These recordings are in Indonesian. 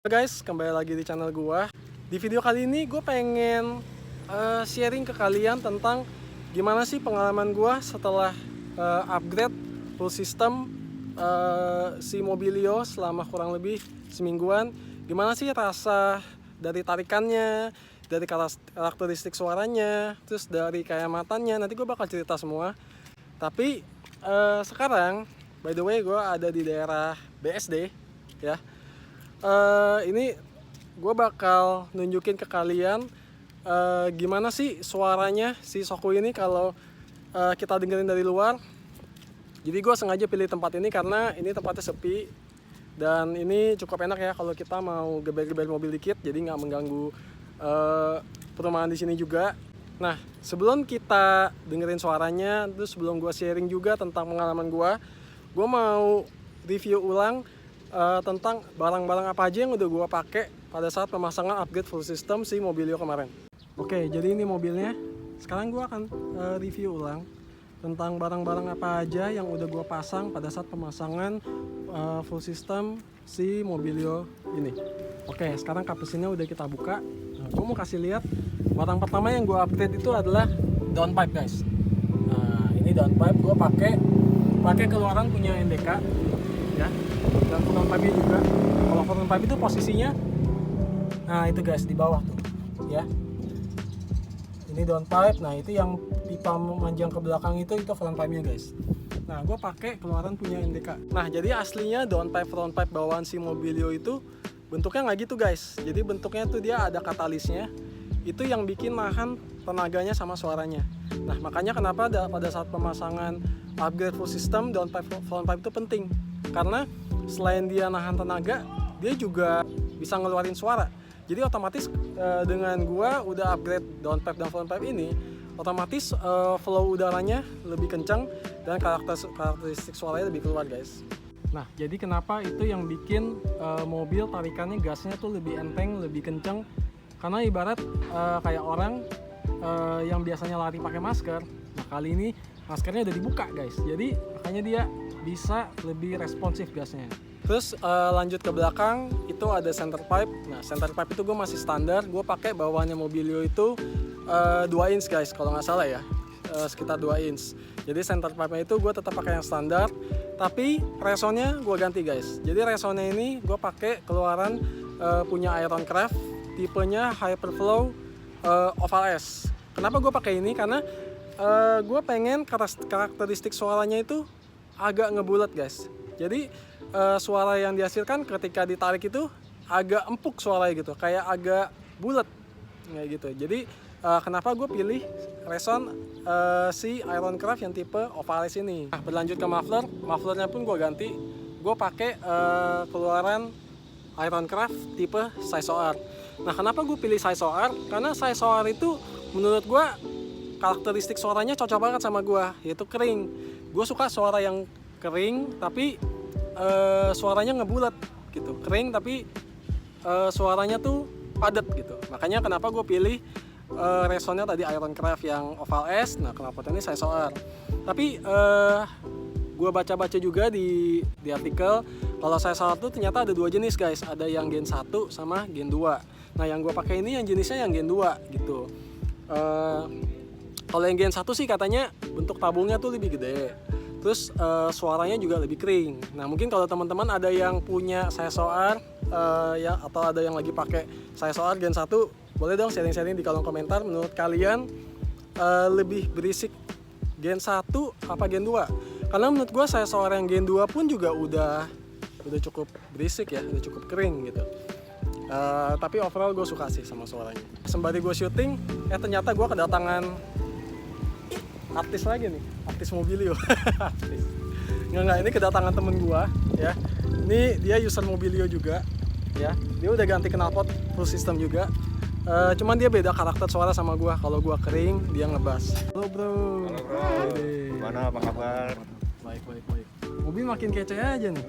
Halo guys, kembali lagi di channel gua. Di video kali ini gue pengen sharing ke kalian tentang gimana sih pengalaman gua setelah upgrade full system si Mobilio selama kurang lebih semingguan. Gimana sih rasa dari tarikannya, dari karakteristik suaranya, terus dari kayak matanya. Nanti gue bakal cerita semua. Tapi sekarang, by the way, gue ada di daerah BSD, ya. Ini gue bakal nunjukin ke kalian gimana sih suaranya si Soku ini kalau kita dengerin dari luar. Jadi gue sengaja pilih tempat ini karena ini tempatnya sepi dan ini cukup enak ya kalau kita mau geber-geber mobil dikit, jadi nggak mengganggu perumahan di sini juga. Nah, sebelum kita dengerin suaranya, terus sebelum gue sharing juga tentang pengalaman gue mau review ulang tentang barang-barang apa aja yang udah gue pakai pada saat pemasangan upgrade full system si Mobilio kemarin. Oke, jadi ini mobilnya. Sekarang gue akan review ulang tentang barang-barang apa aja yang udah gue pasang pada saat pemasangan full system si Mobilio ini. Oke, sekarang kap mesinnya udah kita buka. Nah, gue mau kasih lihat barang pertama yang gue upgrade itu adalah downpipe, guys. Nah, ini downpipe gue pakai keluaran punya NDK, ya. Dan front pipe juga. Kalau front pipe itu posisinya, nah itu guys di bawah tuh, ya. Ini downpipe. Nah itu yang pipa memanjang ke belakang itu front pipe-nya guys. Nah gue pakai keluaran punya NDK. Nah jadi aslinya downpipe front pipe bawaan si Mobilio itu bentuknya nggak gitu guys. Jadi bentuknya tuh dia ada katalisnya. Itu yang bikin nahan tenaganya sama suaranya. Nah makanya kenapa pada saat pemasangan upgrade full system downpipe front pipe itu penting. Karena selain dia nahan tenaga, dia juga bisa ngeluarin suara. Jadi otomatis dengan gua udah upgrade downpipe dan front pipe ini, otomatis flow udaranya lebih kencang dan karakteristik suaranya lebih keluar guys. Nah jadi kenapa itu yang bikin mobil tarikannya gasnya tuh lebih enteng, lebih kencang. Karena ibarat kayak orang yang biasanya lari pakai masker, nah kali ini maskernya udah dibuka guys. Jadi makanya dia bisa lebih responsif gasnya. Terus lanjut ke belakang itu ada center pipe. Nah center pipe itu gue masih standar. Gue pakai bawaannya Mobilio itu 2 inch guys kalau nggak salah ya, sekitar 2 inch. Jadi center pipe-nya itu gue tetap pakai yang standar. Tapi resonnya gue ganti guys. Jadi resonnya ini gue pakai keluaran punya Ironcraft, tipenya Hyperflow Oval S. Kenapa gue pakai ini? Karena gue pengen karakteristik suaranya itu agak ngebulat guys. Jadi suara yang dihasilkan ketika ditarik itu agak empuk suaranya gitu, kayak agak bulat kayak gitu. Jadi kenapa gue pilih reson si Ironcraft yang tipe Ovalis ini. Nah, berlanjut ke mufflernya pun gue ganti. Gue pakai keluaran Ironcraft tipe Size-OR. Nah kenapa gue pilih Size-OR? Karena Size-OR itu menurut gue karakteristik suaranya cocok banget sama gue, yaitu kering. Gue suka suara yang kering tapi suaranya ngebulat gitu, kering tapi suaranya tuh padat gitu. Makanya kenapa gue pilih resonnya tadi Ironcraft yang Oval S. Nah kenapa ini Size-OR. Tapi gue baca-baca juga di artikel kalau Size-OR tuh ternyata ada 2 jenis guys. Ada yang Gen 1 sama Gen 2. Nah yang gue pakai ini yang jenisnya yang Gen 2 gitu. Kalau yang Gen 1 sih katanya bentuk tabungnya tuh lebih gede. Terus suaranya juga lebih kering. Nah mungkin kalau teman-teman ada yang punya Size-OR ya, atau ada yang lagi pakai Size-OR Gen 1, boleh dong sharing-sharing di kolom komentar. Menurut kalian lebih berisik Gen 1 apa Gen 2? Karena menurut gue Size-OR yang Gen 2 pun juga udah cukup berisik ya, udah cukup kering gitu. Tapi overall gue suka sih sama suaranya. Sembari gue syuting, ternyata gue kedatangan artis lagi nih, artis Mobilio. Artis. Nggak, ini kedatangan temen gue ya. Ini dia user Mobilio juga ya. Dia udah ganti knalpot full system juga. Cuman dia beda karakter suara sama gue. Kalau gue kering, dia ngebas. Halo bro. Halo bro. Gimana, apa kabar? Baik. Mobil makin kece aja nih.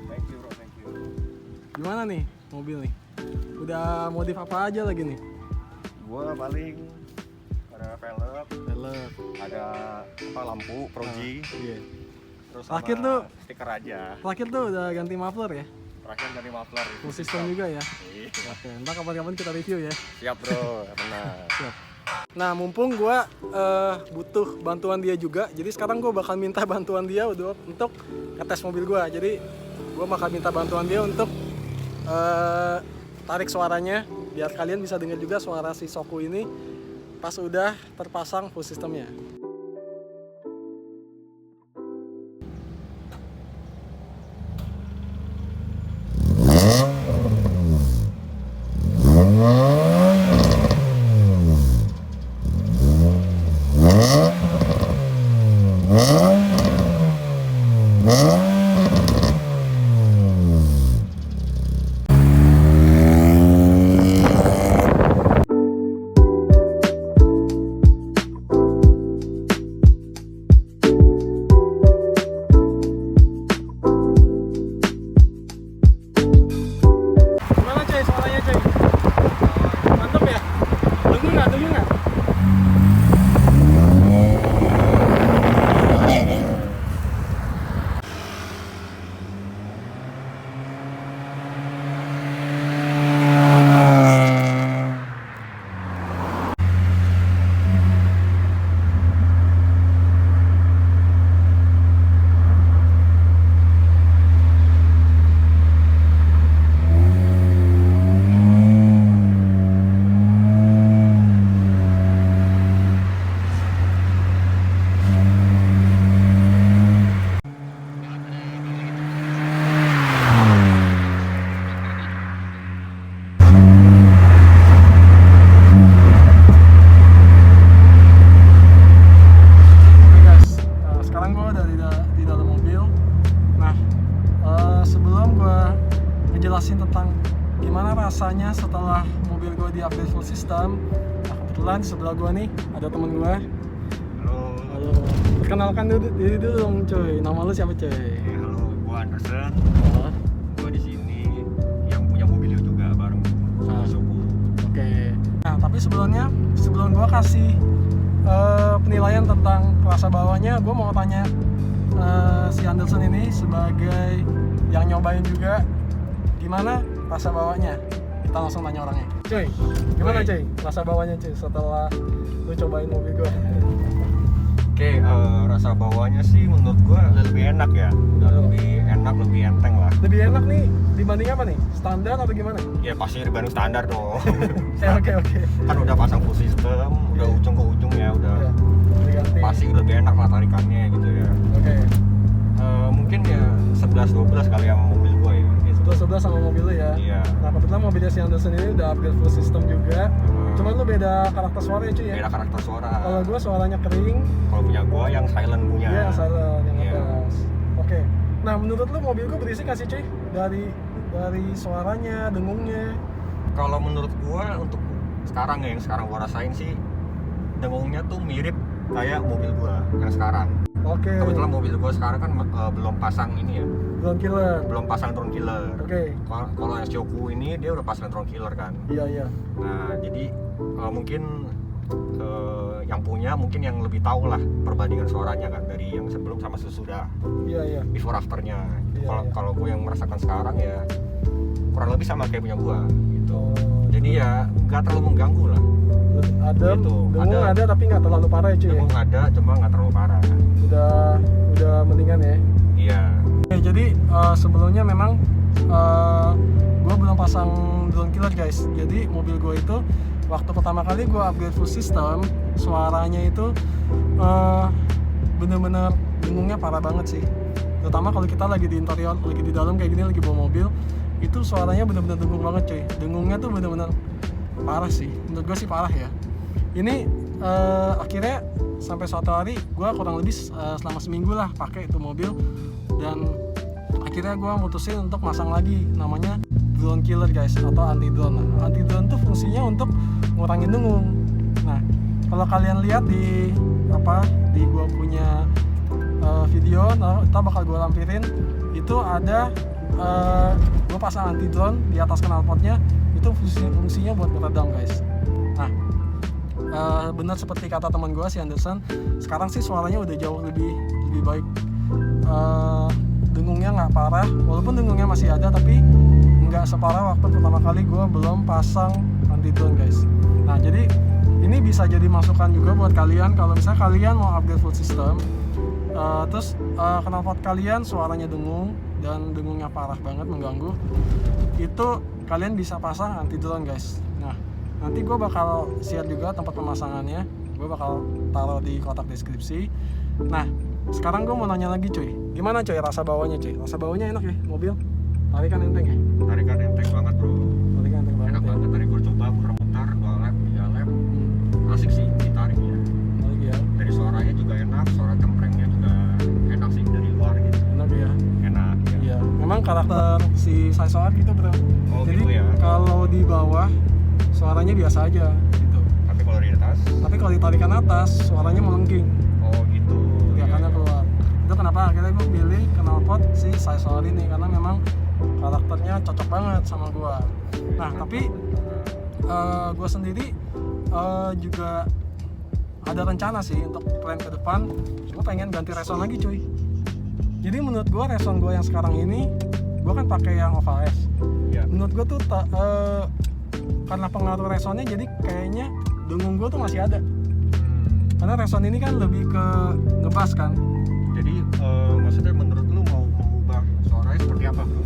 Thank you bro, thank you. Gimana nih mobil nih? Udah modif apa aja lagi nih? Gua paling ada velg, ada lampu Proji, Iya. terus Terakhir sama tuh stiker aja. Terakhir tuh udah ganti muffler ya? Terakhir dari muffler. Full system juga ya. Iya. Oke, ntar kapan-kapan kita review ya. Siap bro, benar. Siap. Nah, mumpung gue butuh bantuan dia juga, jadi sekarang gue bakal minta bantuan dia untuk ngetes mobil gue. Jadi gue bakal minta bantuan dia untuk tarik suaranya, biar kalian bisa dengar juga suara si Soku ini pas udah terpasang full sistemnya. Tentang gimana rasanya setelah mobil gue di-update full system. Nah, kebetulan sebelah gue nih ada temen gue. Halo. Perkenalkan diri dulu dong, cuy. Nama lu siapa, cuy? Halo, gue Anderson. Oh. Gue di sini yang punya mobil juga bareng Soku. Oke. Nah, tapi sebelum gue kasih penilaian tentang rasa bawahnya, gue mau tanya si Anderson ini sebagai yang nyobain juga, gimana rasa bawahnya? Kita langsung tanya orangnya. Cuy, gimana cuy rasa bawahnya cuy setelah lu cobain mobil gue? Oke, rasa bawahnya sih menurut gue lebih enak ya. Udah lebih enak, lebih enteng lah. Lebih enak nih dibanding apa nih? Standar atau gimana? Ya pasti dibanding standar dong. Oke. Kan udah pasang full system, udah ujung ke ujung ya, udah diganti. pasti lebih enak lah tarikannya gitu ya. Oke. Mungkin ya 11-12 kali sama mobil gue ya. 11 sama mobil lu ya? Iya. Nah, kebetulan mobilnya si Anderson ini udah upgrade full system juga. Cuman lu beda karakter suara ya cuy ya? Beda karakter suara. Kalau gue suaranya kering. Kalau punya gue yang silent punya. Iya, yang silent, yang Iya. ngebass. Oke. Nah, menurut lu mobil gue berisik gak sih cuy? Dari suaranya, dengungnya. Kalau menurut gue untuk sekarang ya, yang sekarang gue rasain sih dengungnya tuh mirip kayak mobil gue yang sekarang. Oke. Kebetulan mobil gue sekarang kan belum pasang ini ya, Drone killer. belum pasang drone killer. Oke. Kalau yang Shoku ini dia udah pasang drone killer kan. Iya. Nah jadi mungkin yang punya mungkin yang lebih tahu lah perbandingan suaranya kan dari yang sebelum sama sesudah. Iya. Before afternya. Iya. Kalau gue yang merasakan sekarang ya kurang lebih sama kayak punya gue gitu. Oh, Jadi ya nggak terlalu mengganggu lah. adem, Gitu, dengung ada tapi nggak terlalu parah ya cuy. Dengung ada cuma nggak terlalu parah. Udah mendingan ya. Iya. Oke, jadi sebelumnya memang gue belum pasang drone killer guys. Jadi mobil gue itu waktu pertama kali gue upgrade full system, suaranya itu bener-bener dengungnya parah banget sih. Terutama kalau kita lagi di interior, lagi di dalam kayak gini, lagi bawa mobil, itu suaranya bener-bener dengung banget cuy. Dengungnya tuh bener-bener parah sih. Menurut gue sih parah ya. Ini akhirnya sampai suatu hari gue kurang lebih selama seminggu lah pakai itu mobil, dan akhirnya gue mutusin untuk masang lagi namanya drone killer guys, atau anti drone. Nah, anti drone tuh fungsinya untuk ngurangin dengung. Nah, kalau kalian lihat di gue punya video, kita bakal gue lampirin, itu ada gue pasang anti drone di atas knalpotnya, itu fungsinya buat meredam guys. Nah, benar seperti kata teman gue si Anderson, sekarang sih suaranya udah jauh lebih baik dengungnya nggak parah, walaupun dengungnya masih ada tapi nggak separah waktu pertama kali gue belum pasang anti drone guys. Nah jadi ini bisa jadi masukan juga buat kalian kalau misalnya kalian mau upgrade full system, terus knalpot kalian suaranya dengung dan dengungnya parah banget mengganggu, itu kalian bisa pasang anti drone guys. Nah nanti gue bakal share juga tempat pemasangannya, gue bakal taruh di kotak deskripsi. Nah sekarang gue mau nanya lagi cuy, gimana cuy rasa bawanya cuy? Rasa bawanya enak ya mobil? Tarikan enteng ya? Tarikan enteng banget bro. Tarikan enteng banget. Enak ya? banget, tadi gue coba muter-muter 2 lap, 3 lap. Asik sih ditariknya. Lagi ya? Dari suaranya juga enak, suara cemprengnya juga enak sih dari luar gitu. Enak ya? Enak ya. Iya, memang karakter si Saizor gitu bro. Oh Jadi gitu ya. kalau di bawah suaranya biasa aja gitu. Tapi kalau di atas, Tapi kalau ditarikan atas suaranya melengking, oh gitu. teriakannya keluar. Itu kenapa akhirnya gue pilih knalpot si Saizor ini, karena memang karakternya cocok banget sama gue. Nah tapi gue sendiri juga ada rencana sih untuk plan ke depan. Gue pengen ganti reson lagi cuy. Jadi menurut gue reson gue yang sekarang ini, gue kan pakai yang Oval S. Ya. Menurut gue tuh karena pengaruh resonnya jadi kayaknya dengung gue tuh masih ada. Karena reson ini kan lebih ke ngebas kan. Jadi maksudnya menurut lu mau mengubah suaranya seperti apa bro?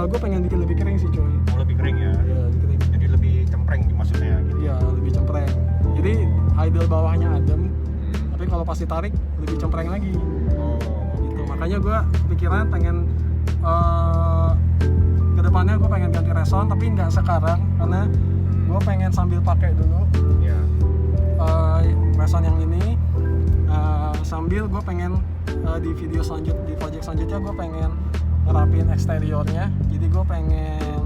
Gue pengen bikin lebih kering sih cuy. Mau lebih kering ya? Iya lebih kering. Jadi lebih cempreng maksudnya ya gitu? Iya lebih cempreng. Jadi idle bawahnya adem, tapi kalau pas ditarik lebih cempreng lagi. Oh Gitu. Makanya gue kepikiran pengen kedepannya gue pengen ganti reson, tapi nggak sekarang karena gue pengen sambil pakai dulu ya. reson yang ini, sambil gue pengen di video selanjutnya, di project selanjutnya gue pengen ngerapin eksteriornya. Jadi gue pengen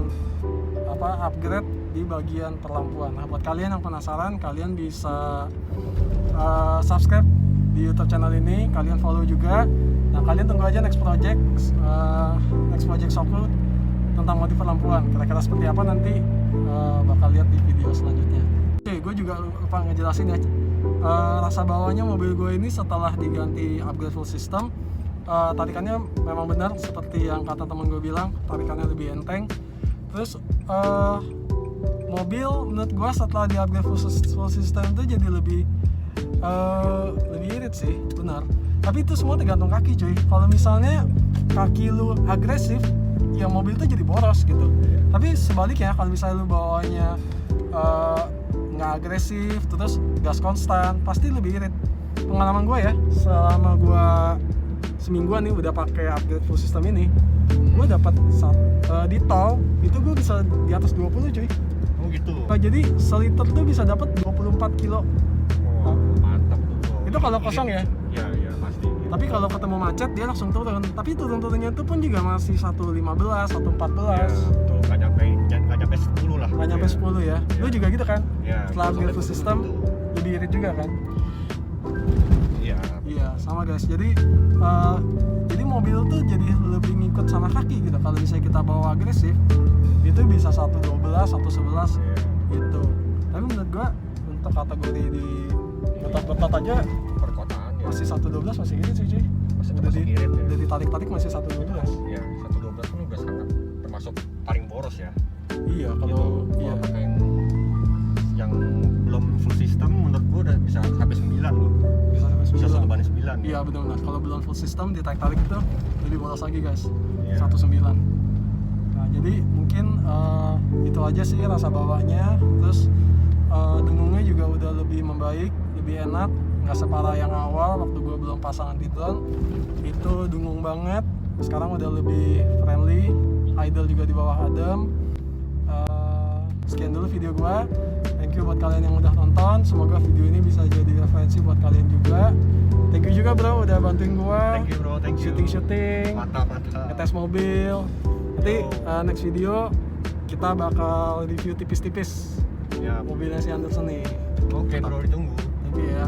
upgrade di bagian perlampuan. Nah buat kalian yang penasaran, kalian bisa subscribe di YouTube channel ini, kalian follow juga. Nah kalian tunggu aja next project Soku tentang motif perlampuan. Kira-kira seperti apa nanti bakal lihat di video selanjutnya. Oke, gue juga lupa ngejelasin ya. Rasa bawahnya mobil gue ini setelah diganti upgrade full system, tarikannya memang benar seperti yang kata temen gue bilang, tarikannya lebih enteng. Terus mobil menurut gue setelah di upgrade full system itu jadi lebih irit sih, benar. Tapi itu semua tergantung kaki cuy. Kalau misalnya kaki lu agresif, ya mobil itu jadi boros gitu. Tapi sebaliknya kalau misalnya lu bawanya nggak agresif, terus gas konstan, pasti lebih irit. Pengalaman gue ya, selama gue semingguan nih udah pakai upgrade full system ini, gue dapat di tol itu gue bisa di atas 20 cuy. Oh gitu. Jadi seliter tuh bisa dapat 24 kilo. Oh, mantap tuh. Itu kalau kosong ya. Iya pasti. Tapi kalau ketemu macet dia langsung turun. Tapi turun-turunnya itu pun juga masih 115, 114. Ya, betul. Nggak nyampe 10 lah. Nggak nyampe 10 ya. Lu juga gitu kan? Ya, Setelah upgrade full system lebih irit juga kan? Iya. Iya, sama guys. Jadi mobil tuh jadi lebih ngikut sama kaki gitu. Kalau misalnya kita bawa agresif, itu bisa 112, 111 gitu. Tapi menurut gua untuk kategori di betot-betot aja Perkotaan ya. masih 112 masih irit sih cuy. Masih Udah termasuk irit ya. udah ditarik-tarik masih 112. Iya, 112 kan udah sangat termasuk paling boros ya. Iya, Gitu. kalau iya. Kalau pakai yang belum full system menurut gua udah bisa sampai 9 loh. Bisa sampai Bisa 9. 1 banding 9. Iya benar-benar. Kalau belum full system ditarik-tarik itu lebih boros lagi guys. Iya. 19. Nah jadi mungkin itu aja sih rasa bawahnya. Terus dengungnya juga udah lebih membaik, lebih enak. Nggak separah yang awal waktu gue belum pasang anti-drone. Itu dengung banget. Sekarang udah lebih friendly. Idle juga di bawah adem. Sekian dulu video gue. Thank you buat kalian yang udah nonton. Semoga video ini bisa jadi referensi buat kalian juga. Thank you juga bro udah bantuin gue. Thank you bro, thank you. Syuting. Mantap. Ngetes mobil. Nanti next video kita bakal review tipis-tipis Ya, mobilnya si Anderson nih. oke bro, ditunggu. Thank you ya.